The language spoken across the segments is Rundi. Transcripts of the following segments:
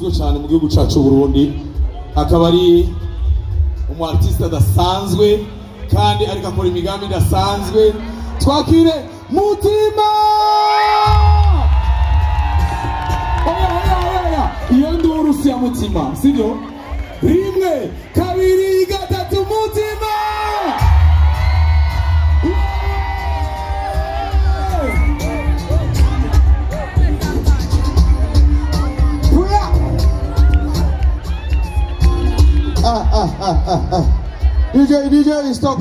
akunzwe cyane mu gihugu cyacu Burundi, akaba ari umu artiste adasanzwe kandi ariko akora imigambi idasanzwe. Twakire Mutima. Iyo nduru si ya Mutima, sibyo? Rimwe, kabiri, gatatu, Mutima. DJ, stop.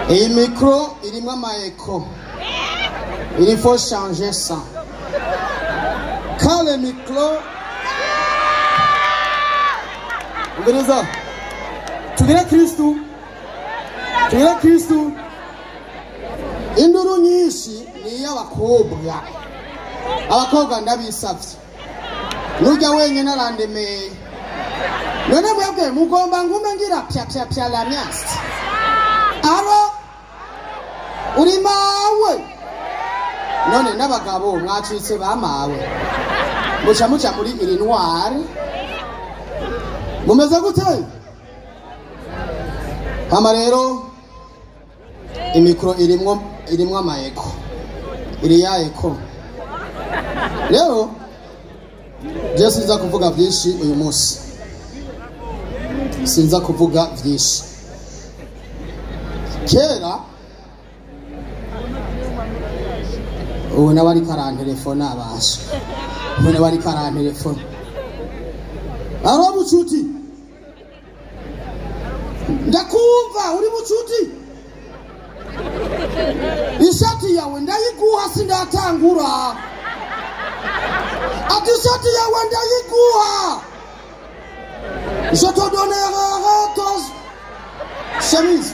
Et le micro, il est moins écho. Il faut changer ça. Quand le micro... Vous voyez ça? Tu dirais Christou? Induru nyinshi ni y'abakobwa. Abakobwa ndabisavye. Nujya wenyine arandemeye. None mwebwe mugomba ngume ngira pya la myasti. Aro uri mawe. None n'abagabo mwacitse bamawe. Muca muri iri noir. Mumeze gute? Hama rero imikro irimwo amayeko. Iri ya eko. Leo je sinza kuvuga vyinshi uyu munsi. Sinza kuvuga vyinshi. Kera ubona bari karantelefone abasha. Ubona bari karantelefone. Aro bucuti. Ndakumva uri bucuti. Ishati yawe ndayiguha sindatangura. Ishati yawe ndayiguha. Je te donnerai ton chemise.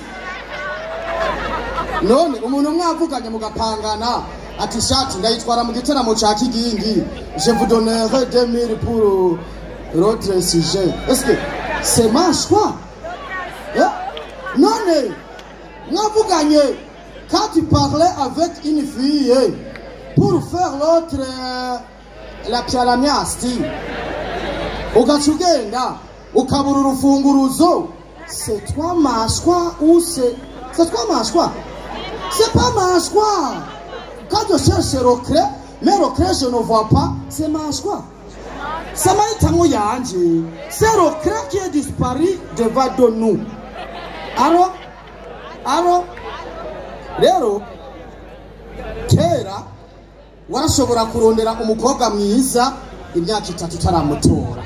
None umuntu mwavuganye mugapangana ati shati ndayitwara mu giteramo ca Kigingi. Je vous donnerai 2000 pour l'autre sujet. Est-ce que c'est marche quoi? None mwavuganye quand tu parlais avec une fille pour faire l'autre la pyalamyasti ugacugenda ukabura urufunguruzo. C'est toi mashwa ou c'est toi mashwa? C'est pas mashwa. Quand je cherche Rocré, mais Rocré je ne vois pas, c'est mashwa. Ça m'a été mon yanje. C'est Rocré qui est disparu devant de nous. Aro rero kera warashobora kurondera umukobwa mwiza imyaka 3 taramutora.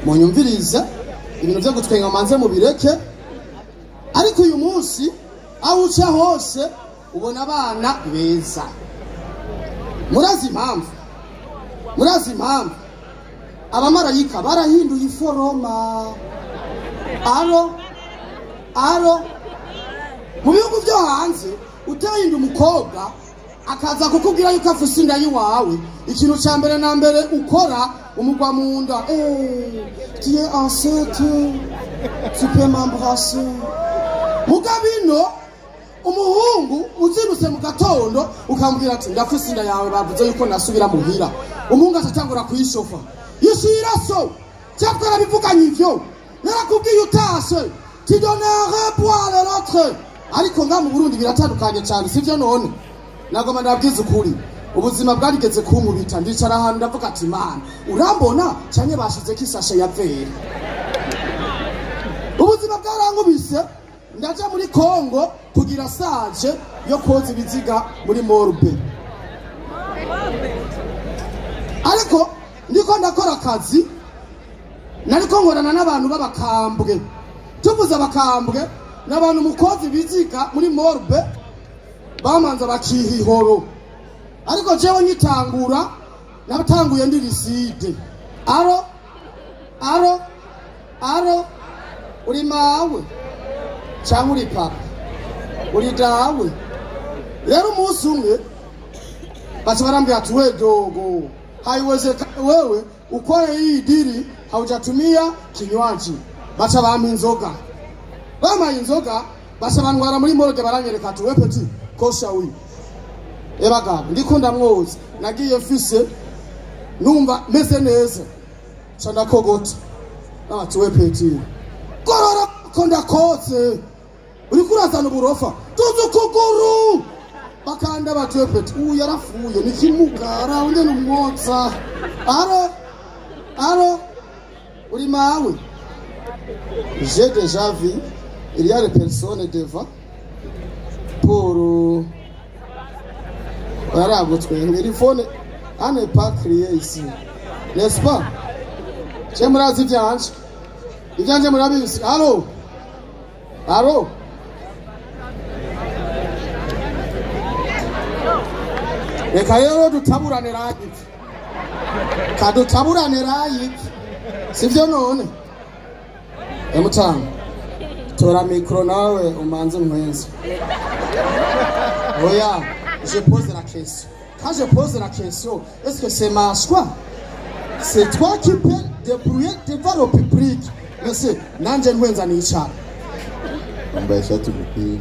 Munyumvirize ibintu byo gutwenga manze mu bireke. Ariko uyu munsi aho uca hose ubona abana beza. Murazi impamvu abamarayika barahinduye iforoma. Aro mu bihugu byo hanze utahinda umukobwa akaza kukubwira yuko afise inda yiwawe, ikintu cya mbere na mbere ukora umugwa mu nda. Tu es enceinte, tu peux m'embrasser. Mugabino umuhungu uziruse mu gatondo ukambwira ati ndafise inda yawe, bavuze yuko nasubira muhira. Umuhungu atatangura kuyishofa. Yishira so cyakora bivuganye ivyo narakubwiye utashe tu donnerais pour l'autre. Ariko nga mu Burundi biratandukanye cyane sivyo? None nagoma ndabwiza ukuri ubuzima bwarigeze kunkubita. Ndicara ahantu ndavuga ati mana urambona cyane bashize kisashe ya vere. Ubuzima bwarankubise ndaja muri Kongo kugira stage yo koza ibiziga muri Morbe. Ariko ndiko ndakora akazi nariko nkorana n'abantu b'abakambwe. Tuvuze abakambwe n'abantu mukozi biziga muri Morbe bamanza bakihihoro. Ariko jewe nyitangura nabatanguye ndi riside. Aro uri mawe cyangwa uri papa uri dawe. Rero umunsi umwe basi barambwira ati we dogo haiwezekani wewe ukore hii dili haujatumia kinywaji. Bacha bampa inzoga. Bamaye inzoga baca bantwara muri morgue baranyereka ati we petit kosha uyu. Ebagabo ndikunda mwoza nagiye mfise numva meze neza cyane kogota tuwe peti korora konda kotse uri kurazana uburofa tuzu kuguru bakanda batuwe peti yarafuye nikimugara unde numwotsa aro uri mawe j'ai déjà vu il y a des personnes devant pour il faut ne pas crier ici, n'est-ce pas? J'aimerais dire Dianche. J'aimerais dire ici. Allô? Allô? Reka rero dutaburanira iki? Kadutaburanira iki? Sivyo none? Emutanga. Tora micro nawe umanze mwenzi. Oya. Je pose la question. Quand je pose la question, est-ce que c'est ma choix? C'est toi qui peux débrouiller devant le public. Monsieur, nanje nwenza nicara. Ambaye shati mupi.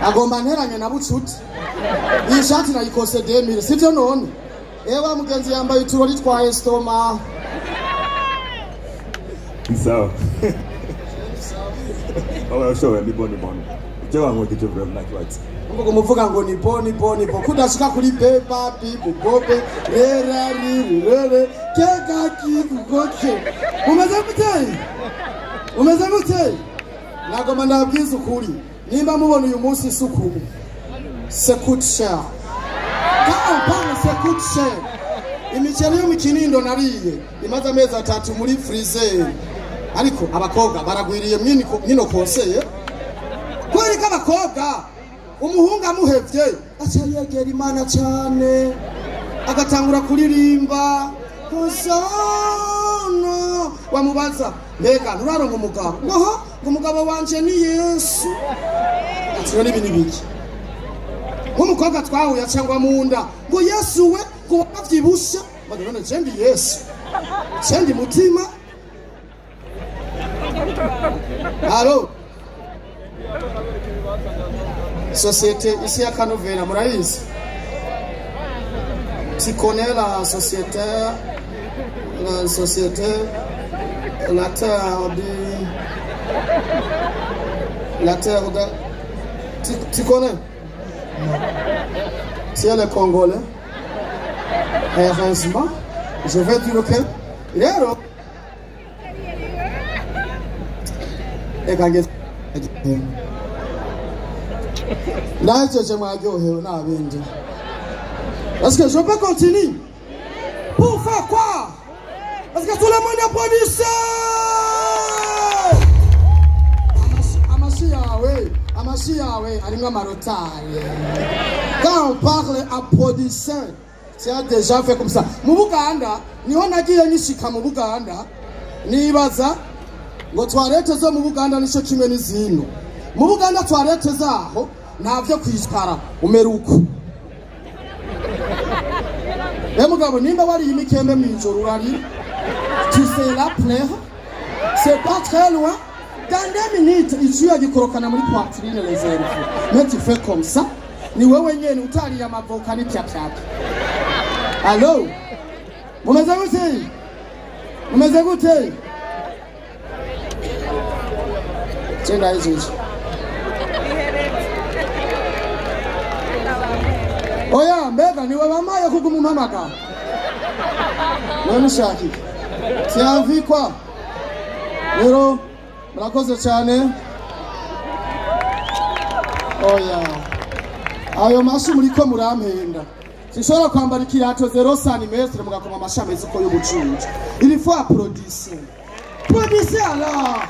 Agomba nteranye na bucuti. Iyi shati nayikose 2000. Sivyo none? Ewa mugenzi yambaye ituro litwaye stoma. Sawa. Oh, show ni boni. Jewa ngokicho problem like what? Ngo muvuga ngo ni boni kudashika kuri beba bibu bobe rere kega kikukoke umeze mute nagoma ndabwiza ukuri nimba mubona uyu munsi isuku c'est coûte cher c'est coûte cher imiceri yo mikinindo nariye imaze amezi 3 muri freezer ariko abakobwa baragwiriye mwino konseye kweri kabakobwa umuhunga muhevye acayegera Imana cyane agatangura kuririmba Hosanna wamubaza mbega nturaro umugabo ngo umugabo wanje ni Yesu atiyo n'ibintu biki nk'umukobwa twahuye cyangwa munda ngo Yesu we ngo bavyibusha bagabana jendi Yesu jendi mutima Allô Société ici à Canovera, Moraïs. Tu connais la société, la terre de... Tu connais? Tu es le Congolais. Heureusement, je vais dire que... Léro. Et quand là, je Est-ce que je peux continuer? Pour faire quoi? Parce que tout le monde applaudissait. Amashia, alinga marotari. Quand on parle applaudissant, tu as déjà fait comme ça. Mubuganda, niho nagiye nishika mu Buganda, nibaza ngo toilette zo mu Buganda nico kimwe n'izino. Mu Buganda toilette zaho ntavyo kwishikara umeruko. Mugabo nimba wari imikembe mwijoro urari, tu sais la plaire, c'est pas très loin. Dans 2 minutes, tu as gikorokana muri poitrine réserve. Mais tu fais comme ça, ni wewe nyene utari ya mavoka ni pyapyap. Allô? Mumeze gute? Tenda hizo. Oya, mbega niwe bamaye kugumumpamaka. None shaki. Tiavi kwa. Rero murakoze cyane. Oya. Ayo mashi muriko murampenda. Sishobora kwambara ikirato 0 cm mugakoma amashamezi ko y'ubucuncu. Il faut applaudir. Applaudissez alors.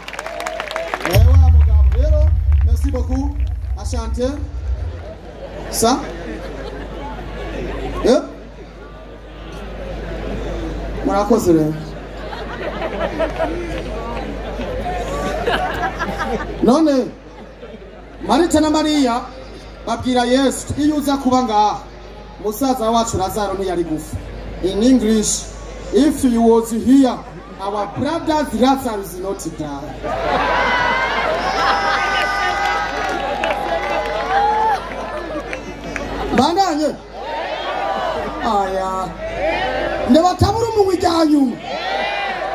Ewa mugabo rero, merci beaucoup. À chanter. Ça? Eh? Murakoze rero. None Marita na Maria babwira Yesu iyo uza kuba ngaha musaza wacu Lazaro ntiyari gufa. In English, if you was here, our brother Lazarus is not die. bandanye aya ndabatabura mu wijyanyuma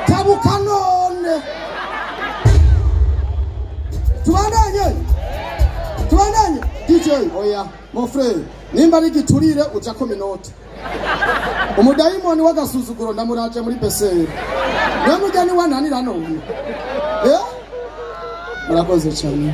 tabuka none tubandanye DJ oya mon frère nimba ari giturire uja ko minota umudayimoni w'agasuzuguro ndamuraje muri beseri niyo mujyani wananira none murakoze cyane